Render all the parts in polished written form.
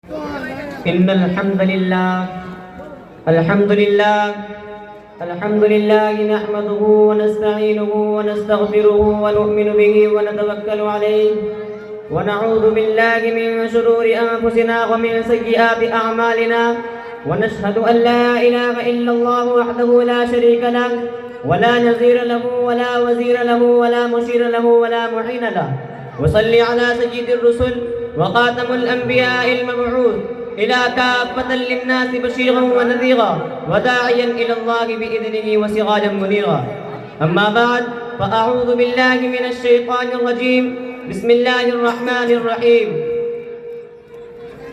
إن الحمد لله نحمده ونستعينه ونستغفره ونؤمن به ونتوكل عليه ونعوذ بالله من شرور أنفسنا ومن سيئات أعمالنا ونشهد أن لا إله إلا الله وحده لا شريك له ولا نظير له ولا وزير له ولا مشير له ولا معين له وصلي على سيد الرسل وخاتم الأنبياء المبعوث إلى كافة للناس بشيرا ونذيرا وداعيا إلى الله بإذنه وسراجا منيرا. أما بعد فأعوذ بالله من الشيطان الرجيم. بسم الله الرحمن الرحيم.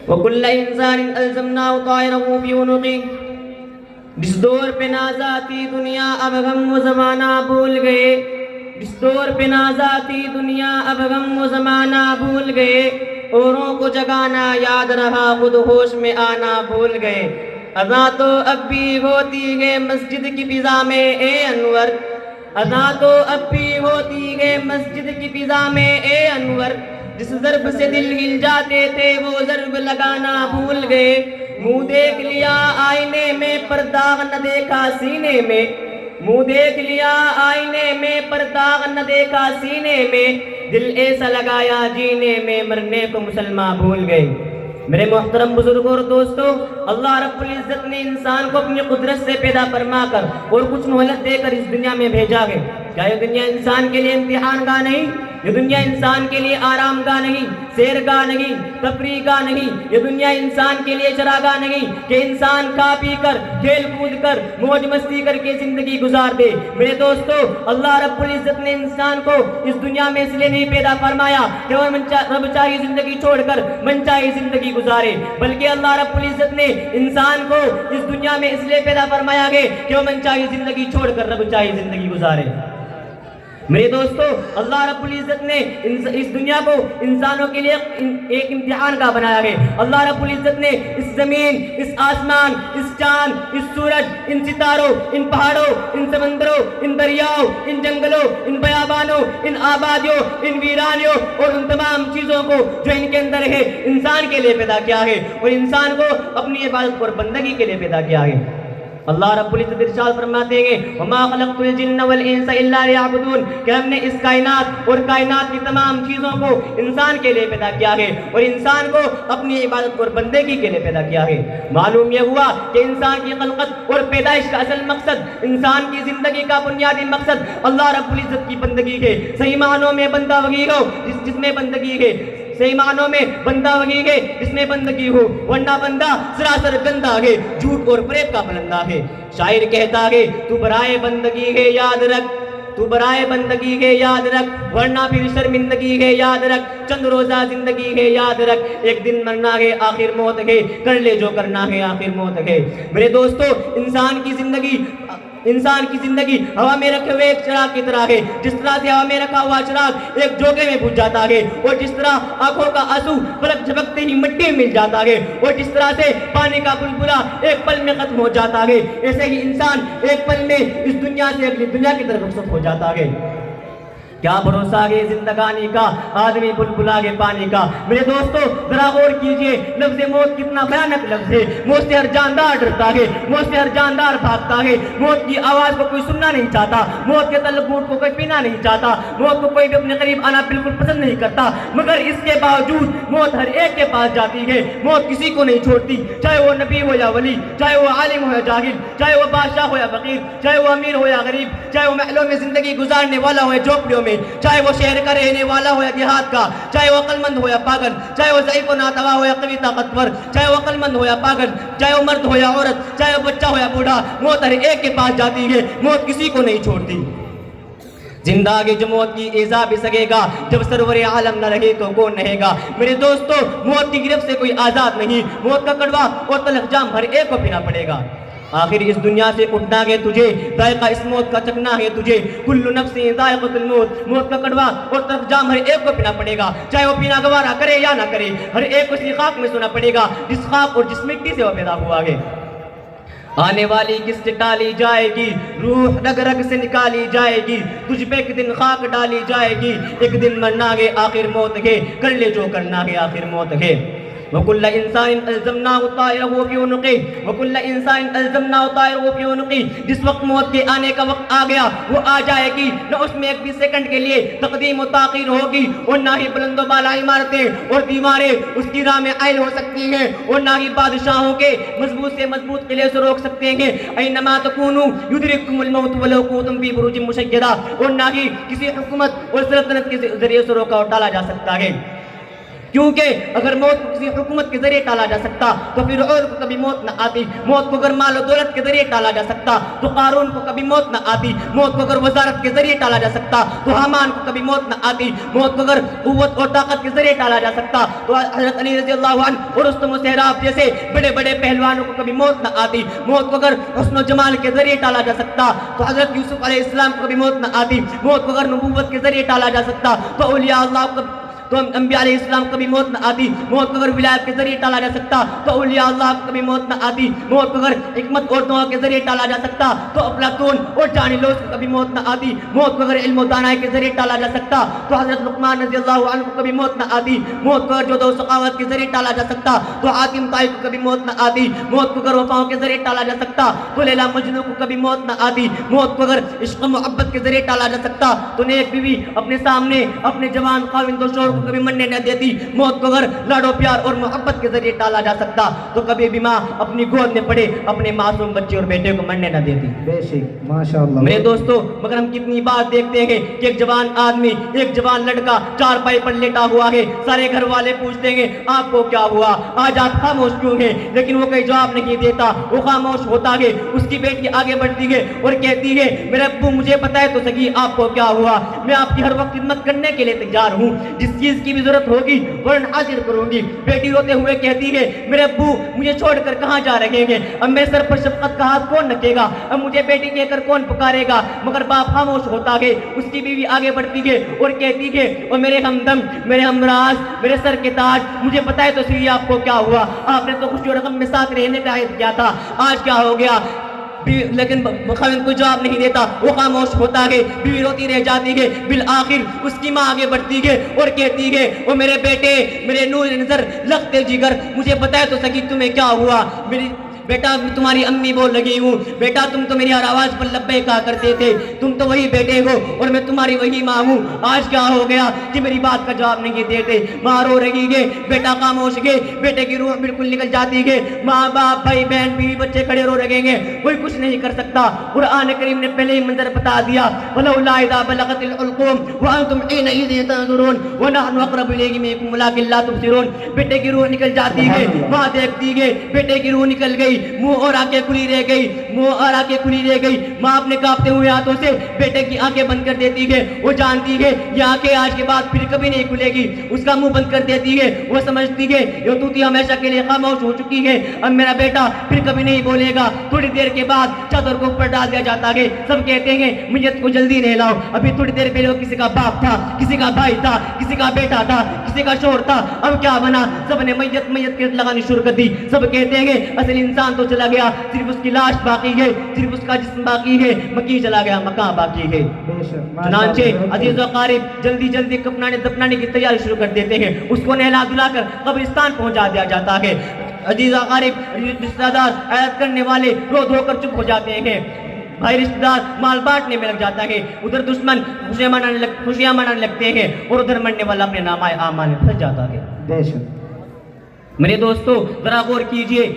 وكل إنسان ألزمناه طائره في عنقه. جس دور پہ نازا تھی دنیا اب غم و زمانہ بھول گئے. جس دور پہ نازا تھی دنیا اب غم و زمانہ بھول گئے. اوروں کو جگانا یاد رہا خود ہوش میں آنا بھول گئے. اذان تو اب بھی ہوتی ہے مسجد کی فضا میں اے انور. اذان تو اب بھی ہوتی ہے مسجد کی فضا میں اے انور. جس ضرب سے دل ہل جاتے تھے وہ ضرب لگانا بھول گئے. منہ دیکھ لیا آئینے میں پر داغ نہ دیکھا سینے میں. منہ دیکھ لیا آئینے میں پر داغ نہ دیکھا سینے میں. دل ایسا لگایا جینے میں مرنے کو مسلمان بھول گئے. میرے محترم بزرگوں اور دوستوں، اللہ رب العزت نے انسان کو اپنی قدرت سے پیدا فرما کر اور کچھ مہلت دے کر اس دنیا میں بھیجا ہے. کیا یہ دنیا انسان کے لیے امتحان گاہ نہیں؟ یہ دنیا انسان کے لیے آرام گاہ نہیں، سیر گاہ نہیں، تفریح گاہ نہیں. یہ دنیا انسان کے لیے چراگاہ نہیں کہ انسان کھا پی کر کھیل کود کر موج مستی کر کے زندگی گزار دے. میرے دوستو، اللہ رب العزت نے انسان کو اس دنیا میں اس لیے نہیں پیدا فرمایا کہ وہ رب چاہی زندگی چھوڑ کر من چاہی زندگی گزارے، بلکہ اللہ رب العزت نے انسان کو اس دنیا میں اس لیے پیدا فرمایا گیا کہ وہ من چاہی زندگی چھوڑ کر رب چاہی زندگی گزارے. میرے دوستو، اللہ رب العزت نے اس دنیا کو انسانوں کے لیے ایک امتحان کا بنایا ہے. اللہ رب العزت نے اس زمین، اس آسمان، اس چاند، اس سورج، ان ستاروں، ان پہاڑوں، ان سمندروں، ان دریاؤں، ان جنگلوں، ان بیابانوں، ان آبادیوں، ان ویرانیوں اور ان تمام چیزوں کو جو ان کے اندر ہے انسان کے لیے پیدا کیا ہے اور انسان کو اپنی عبادت اور بندگی کے لیے پیدا کیا ہے. اللہ رب العزت ارشاد فرماتے ہیں وما خلقت الجن والانس الا ليعبدون، کہ ہم نے اس کائنات اور کائنات کی تمام چیزوں کو انسان کے لیے پیدا کیا ہے اور انسان کو اپنی عبادت اور بندگی کے لیے پیدا کیا ہے. معلوم یہ ہوا کہ انسان کی خلقت اور پیدائش کا اصل مقصد، انسان کی زندگی کا بنیادی مقصد اللہ رب العزت کی بندگی ہے. صحیح معنوں میں بندہ وہی ہو جس میں بندگی ہے. صحیح معنوں میں بندہ وہی ہے جس میں بندگی ہو، ورنہ بندہ سراسر گندہ ہے، جھوٹ اور فریب کا پلندہ ہے. شاعر کہتا ہے تو برائے بندگی ہے یاد رکھ، تو برائے بندگی ہے یاد رکھ، ورنہ پھر شرمندگی ہے یاد رکھ. چند روزہ زندگی ہے یاد رکھ، ایک دن مرنا ہے آخر موت ہے، کر لے جو کرنا ہے آخر موت ہے. میرے دوستو، انسان کی زندگی ہوا میں رکھے ہوئے ایک چراغ کی طرح ہے. جس طرح سے ہوا میں رکھا ہوا چراغ ایک جوگے میں بجھ جاتا ہے، اور جس طرح آنکھوں کا آنسو پلک جھپکتے ہی مٹی میں مل جاتا ہے، اور جس طرح سے پانی کا بلبلا ایک پل میں ختم ہو جاتا ہے، ایسے ہی انسان ایک پل میں اس دنیا سے اگلی دنیا کی طرف رخصت ہو جاتا ہے. کیا بھروسہ ہے زندگانی کا، آدمی بلبلا ہے پانی کا. میرے دوستو، ذرا غور کیجئے، لفظ موت کتنا بھیانک لفظ ہے. موت سے ہر جاندار ڈرتا ہے، موت سے ہر جاندار بھاگتا ہے. موت کی آواز کو کوئی سننا نہیں چاہتا، موت کے تلبوٹ کو کوئی پینا نہیں چاہتا، موت کو کوئی بھی اپنے قریب آنا بالکل پسند نہیں کرتا. مگر اس کے باوجود موت ہر ایک کے پاس جاتی ہے. موت کسی کو نہیں چھوڑتی، چاہے وہ نبی ہو یا ولی، چاہے وہ عالم ہو یا جاہل، چاہے وہ بادشاہ ہو یا فقیر، چاہے وہ امیر ہو یا غریب، چاہے وہ محلوں میں زندگی گزارنے والا ہو یا جھوپڑیوں میں، چاہے وہ شہر کا رہنے والا ہو یا دیہات کا، چاہے وہ عقل مند ہو یا پاگل، چاہے وہ ضعیف و ناتوا ہو یا قوی طاقتور، چاہے وہ عقل مند ہو یا پاگل، چاہے وہ مرد ہو یا عورت، چاہے وہ بچہ ہو یا بوڑھا، موت ہر ایک کے پاس جاتی ہے. موت کسی کو نہیں چھوڑتی. زندہ آگے جو موت کی ایزا بھی سکے گا، جب سرور عالم نہ رہے تو کون رہے گا. میرے دوستو، موت کی گرفت سے کوئی آزاد نہیں. موت کا کڑوا اور تلخ جام ہر ایک کو پینا پڑے گا. آخر اس دنیا سے اٹھنا ہے تجھے، ذائقہ اس موت کا چکھنا ہے تجھے. کل نفس ذائقۃ الموت، موت کا کڑوا اور تلخ جام ہر ایک کو پینا پڑے گا، چاہے وہ پینا گوارا کرے یا نہ کرے. ہر ایک کو اسی خاک میں سونا پڑے گا جس خاک اور جس مٹی سے وہ پیدا ہوا ہے. آنے والی قسط ٹالی جائے گی، روح رگ رگ سے نکالی جائے گی، تجھ پہ ایک دن خاک ڈالی جائے گی. ایک دن مرنا ہے آخر موت ہے، کر لے جو کرنا ہے آخر موت ہے. وَكُلَّ إِنسَانٍ أَلْزَمْنَاهُ طَائِرَهُ فِي عُنُقِهِ وَكُلَّ إِنسَانٍ أَلْزَمْنَاهُ طَائِرَهُ فِي عُنُقِهِ. جس وقت موت کے آنے کا وقت آ گیا وہ آ جائے گی، نہ اس میں ایک بھی سیکنڈ کے لیے تقدیم و تاخیر ہوگی، اور نہ ہی بلند و بالا عمارتیں اور دیواریں اس کی راہ میں عائل ہو سکتی ہیں، اور نہ ہی بادشاہوں کے مضبوط سے مضبوط قلعے سے روک سکتے ہیں. اینما تکونوا یدرککم الموت ولو کنتم فی بروج مشیدہ، اور نہ ہی کسی حکومت اور سلطنت کے ذریعے سے روکا اور ٹالا جا سکتا ہے. کیونکہ اگر موت کو کسی حکومت کے ذریعے ٹالا جا سکتا تو فرعون کو کبھی موت نہ آتی. موت کو اگر مال و دولت کے ذریعے ٹالا جا سکتا تو قارون کو کبھی موت نہ آتی. موت کو اگر وزارت کے ذریعے ٹالا جا سکتا تو حامان کو کبھی موت نہ آتی. موت کو اگر قوت اور طاقت کے ذریعے ٹالا جا سکتا تو حضرت علی رضی اللہ عنہ اور رستم و سہراب جیسے بڑے بڑے پہلوانوں کو کبھی موت نہ آتی. موت کو اگر حسن و جمال کے ذریعے ٹالا جا سکتا تو حضرت یوسف علیہ السلام کو کبھی موت نہ آتی. موت کو اگر نبوت کے ذریعے ٹالا جا سکتا تو اولیاء اللہ کو تو انبیاء علیہ السلام کو کبھی موت نہ آتی. موت کو اگر ولایت کے ذریعے ٹالا جا سکتا تو اولیاء اللہ کو کبھی موت نہ آتی. موت کو اگر حکمت اور دعا کے ذریعے ٹالا جا سکتا تو افلاطون اور جانیلوس کو کبھی موت نہ آتی. موت کو اگر علم و دانائی کے ذریعے ٹالا جا سکتا تو حضرت لقمان رضی اللہ عنہ کو کبھی موت نہ آتی. موت کو اگر جود و سخاوت کے ذریعے ٹالا جا سکتا تو حاتم طائی کو کبھی موت نہ آتی. موت کو اگر وفاؤں کے ذریعے ٹالا جا سکتا تو لیلا مجنوں کو کبھی موت نہ آتی. موت کو اگر عشق و محبت کے ذریعے ٹالا جا سکتا تو نیک بیوی اپنے سامنے اپنے جوان خاوند و شوہر کو کبھی مرنے نہ دیتی. موت کو اگر لاڈو پیار اور محبت کے ذریعے ٹالا جا سکتا تو کبھی بھی ماں اپنی گود میں پڑے اپنے معصوم بچے اور بیٹے کو مرنے نہ دیتی. بے شک ماشاءاللہ. میرے دوستو مگر ہم کتنی بار دیکھتے ہیں کہ ایک جوان آدمی ایک جوان لڑکا چار پائی پر لیٹا ہوا ہے. سارے گھر والے پوچھتے ہیں آپ کو کیا ہوا، آج آپ خاموش کیوں ہیں؟ لیکن وہ کوئی جواب نہیں دیتا، وہ خاموش ہوتا ہے. اس کی بیٹی آگے بڑھتی ہے اور کہتی ہے میرے ابو مجھے بتائے تو سکی آپ کو کیا ہوا، میں آپ کی ہر وقت خدمت کرنے کے لیے تیار ہوں، جس چیز کی بھی ضرورت ہوگی فوراً حاضر کروں گی. بیٹی روتے ہوئے کہتی ہے میرے ابو مجھے چھوڑ کر کہاں جا رہے ہیں، اب میرے سر پر شفقت کا ہاتھ کون رکھے گا، اب مجھے بیٹی کہہ کر کون پکارے گا. مگر باپ خاموش ہوتا ہے. اس کی بیوی آگے بڑھتی ہے اور کہتی ہے اور میرے ہمدم، میرے ہمراز، میرے سر کے تاج، مجھے بتائے تو صحیح آپ کو کیا ہوا، آپ نے تو خوشی اور غم میں ساتھ رہنے کا عہد کیا تھا، آج کیا ہو گیا؟ لیکن خاوند کوئی جواب نہیں دیتا، وہ خاموش ہوتا ہے. بیوی روتی رہ جاتی ہے. بالآخر اس کی ماں آگے بڑھتی ہے اور کہتی ہے او میرے بیٹے، میرے نور نظر، لخت جگر، مجھے بتائے تو سکی تمہیں کیا ہوا. میری بیٹا تمہاری امی بول لگی ہوں، بیٹا تم تو میری ہر آواز پر لبے کہا کرتے تھے، تم تو وہی بیٹے ہو اور میں تمہاری وہی ماں ہوں، آج کیا ہو گیا کہ میری بات کا جواب نہیں دیتے. ماں رو رہی ہے، بیٹا خاموش ہے، بیٹے کی روح بالکل نکل جاتی ہے. ماں باپ بھائی بہن بیوی بچے کھڑے رو رہے ہیں، کوئی کچھ نہیں کر سکتا. قرآن کریم نے پہلے ہی منظر بتا دیا وَلَوْلَا إِذَا بَلَغَتِ الْحُلْقُومَ وَأَنْتُمْ حِينَئِذٍ تَنظُرُونَ وَنَحْنُ أَقْرَبُ إِلَيْهِ مِنكُمْ وَلَكِنْ لَا تُبْصِرُونَ. بیٹے کی روح نکل جاتی ہے، ماں دیکھتی ہے بیٹے کی روح نکل گئی، منہ اور آنکھیں کھلی رہ گئی، منہ اور آنکھیں کھلی رہ گئی. ماں اپنے کانپتے ہوئے ہاتھوں سے بیٹے کی آنکھیں بند کر دیتی ہے. وہ جانتی ہے یہ آنکھیں آج کے بعد پھر کبھی نہیں کھلے گی. اس کا منہ بند کر دیتی ہے. وہ سمجھتی ہے یہ توتی ہمیشہ کے لیے خاموش ہو چکی ہے، اب میرا بیٹا پھر کبھی نہیں بولے گا. تھوڑی دیر کے بعد چادر کو اوپر ڈال دیا جاتا ہے. سب کہتے ہیں میت کو جلدی نہیں لاؤ، ابھی تھوڑی دیر پہلے وہ کسی کا باپ تھا، کسی کا بھائی تھا، کسی کا بیٹا تھا، کسی کا شوہر تھا، اب کیا بنا؟ سب نے میت میت کے لگانی شروع کر دی. سب کہتے ہیں اصل انسان تو چلا گیا، صرف اس کی لاش باقی ہے، صرف اس کا جسم باقی ہے، مکی چلا گیا، مکان باقی ہے. چنانچہ عزیز و قارب جلدی جلدی کفنانے دفنانے کی تیاری شروع کر دیتے ہیں. اس کو نہلا دھلا کر قبرستان پہنچا دیا جاتا ہے. عزیز و قارب رشتہ دار عیادت کرنے والے رو دھو کر چپ ہو جاتے ہیں. بھائی رشتہ دار مال بانٹنے میں لگ جاتا ہے. ادھر دشمن خوشیاں منانے لگتے ہیں اور ادھر مرنے والا اپنے نامہ اعمال میں پھنس جاتا ہے. میرے دوستو ذرا غور کیجئے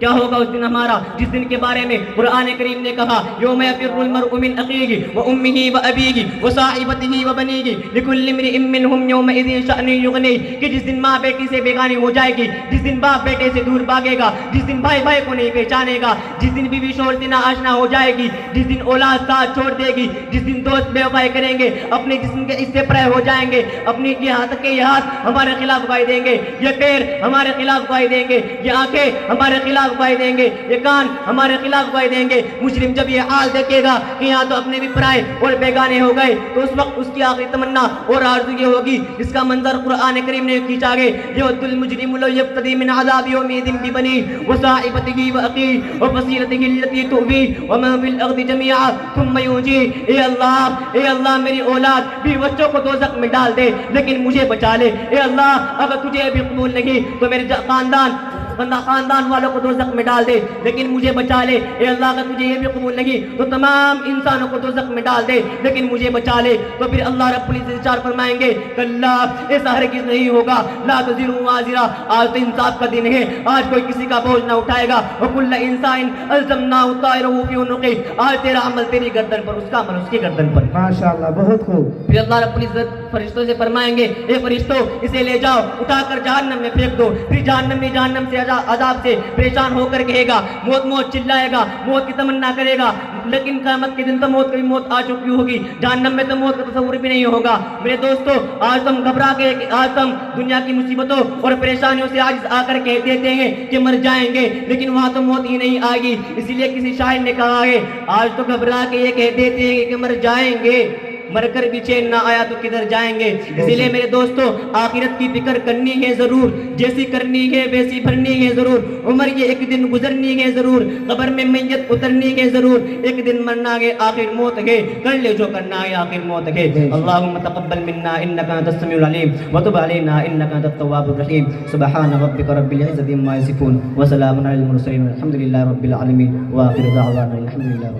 کیا ہوگا اس دن ہمارا، جس دن کے بارے میں قرآن کریم نے کہا یوم یفر المرء من اخیہ وامہ وابیہ وصاحبتہ وبنیہ لکل امرئ منہم یومئذ شأن یغنیہ، کہ جس دن ماں بیٹی سے بیگانی ہو جائے گی، جس دن باپ بیٹے سے دور بھاگے گا، جس دن بھائی بھائی کو نہیں پہچانے گا، جس دن بیوی شوہر سے ناآشنا ہو جائے گی، جس دن اولاد ساتھ چھوڑ دے گی، جس دن دوست بے وفائی کریں گے، اپنے جسم کے حصے پرے ہو جائیں گے، اپنی یہاں تک کہ یہ ہاتھ ہمارے خلاف گواہی دیں گے، یہ پیر ہمارے خلاف گواہی دیں گے، یہ آنکھیں ہمارے خلاف خلاف گواہی دیں گے, یہ کان ہمارے خلاف گواہی دیں گے. مجرم جب یہ حال دیکھے گا کہ یہاں تو اپنے بھی پرائے اور بیگانے ہو گئے, تو اس وقت اس کی آخری تمنا اور آرزو یہ ہوگی, جس کا منظر قرآن کریم نے کھینچا گے, یود المجرم لو یفتدی من عذاب یومئذ ببنیہ وصاحبتہ واخیہ وفصیلتہ التی تؤویہ ومن فی الارض جميعا ثم ينجیہ. اے اللہ میری اولاد بھی بچوں کو دوزخ میں ڈال دے لیکن مجھے بچا لے. اے اللہ اگر تجھے بھی قبول نہیں تو میرے خاندان والوں کو دوزخ میں ڈال دے لیکن مجھے بچا لے. اے اللہ اگر تجھے یہ بھی قبول نہیں تو تمام انسانوں کو دوزخ میں ڈال دے لیکن مجھے بچا لے. تو پھر اللہ رب العزت ارشاد فرمائیں گے کلا, ایسا ہرگز نہیں ہوگا, لا تزر وازرہ, آج تو انصاف کا دن ہے, آج کوئی کسی کا بوجھ نہ اٹھائے گا. وکل انسان الزمناہ طائرہ فی عنقہ, آج تیرا عمل تیری گردن پر, اس کا عمل اس کی گردن پر. ماشاءاللہ, بہت خوب. پھر اللہ رب العزت فرشتوں سے فرمائیں گے, اے فرشتوں اسے لے جاؤ, اٹھا کر جہنم میں پھینک دو. پھر جہنم سے عذاب سے پریشان ہو کر کہے گا موت چلائے گا, موت کی تمنا کرے گا, لیکن قیامت کے دن تو موت آ چکی ہوگی, جہنم میں تو موت کا تصور بھی نہیں ہوگا. میرے دوستو آج تم گھبرا کے, آج تم دنیا کی مصیبتوں اور پریشانیوں سے عاجز آ کر کہہ دیتے ہیں کہ مر جائیں گے, لیکن وہاں تو موت ہی نہیں آئے گی. اسی لیے کسی شاعر نے کہا ہے, آج تو گھبرا کے یہ کہہ دیتے ہیں کہ مر جائیں گے, مر کر بھی چین نہ آیا تو کدھر جائیں گے. اسی لیے میرے دوستو آخرت کی فکر کرنی ہے ضرور, جیسی کرنی ہے ویسی بھرنی ہے ضرور. عمر یہ ایک دن گزرنی ہے ضرور, قبر میں میت اترنی ہے ضرور, ایک دن مرنا ہے آخر موت ہے, کر لے جو کرنا ہے آخر موت ہے. اللہم تقبل منا انک انت السمیع العلیم وتب علینا انک انت التواب الرحیم. سبحان ربک رب العزة عما یصفون وسلام علی المرسلین والحمد للہ رب العالمین وآخر دعوانا الحمد للہ.